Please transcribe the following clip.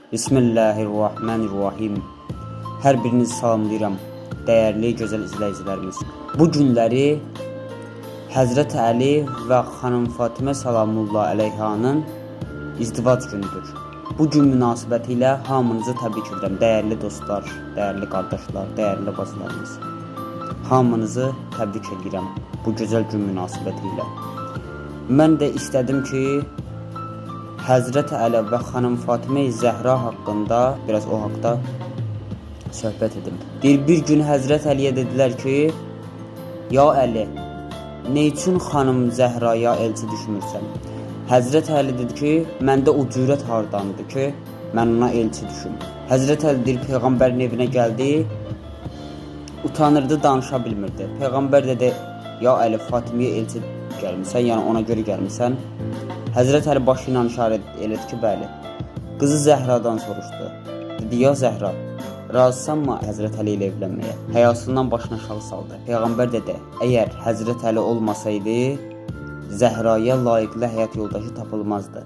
Bismillahirrahmanirrahim. Hər birinizi salamlayıram, dəyərli, gözəl izləyicilərimiz. Bu günləri Həzrət Əli və xanım Fatimə salamullah əleyhanın izdivac günüdür. Bu gün münasibəti ilə hamınızı təbrik edirəm, dəyərli dostlar, dəyərli qardaşlar, dəyərli bacılarımız. Hamınızı təbrik edirəm bu gözəl gün münasibəti ilə. Mən də istədim ki, Həzrət Əli və xanım Fatimə Zəhra haqqında, biraz o haqda söhbət edim. Bir gün Həzrət Əliyə dedilər ki, ya Əli, nə üçün xanım Zəhraya elçi düşmürsən? Həzrət Əli dedi ki, məndə o cürət hardandır ki, mən ona elçi düşüm. Həzrət Əli deyir, Peyğəmbərin evinə gəldi, utanırdı, danışa bilmirdi. Peyğəmbər dedi, ya Əli, Fatiməyə elçi gəlmişsən, yəni ona görə gəlmişsən. Həzrət Əli başı ilə işarət elədi ki, bəli. Qızı Zəhradan soruşdu. Dedi, ya Zəhra, razısanmı Həzrət Əli ilə evlənməyə? Həyasından başını aşağı saldı. Peyğəmbər dedi, əgər Həzrət Əli olmasaydı, Zəhraya layiqli həyat yoldaşı tapılmazdı.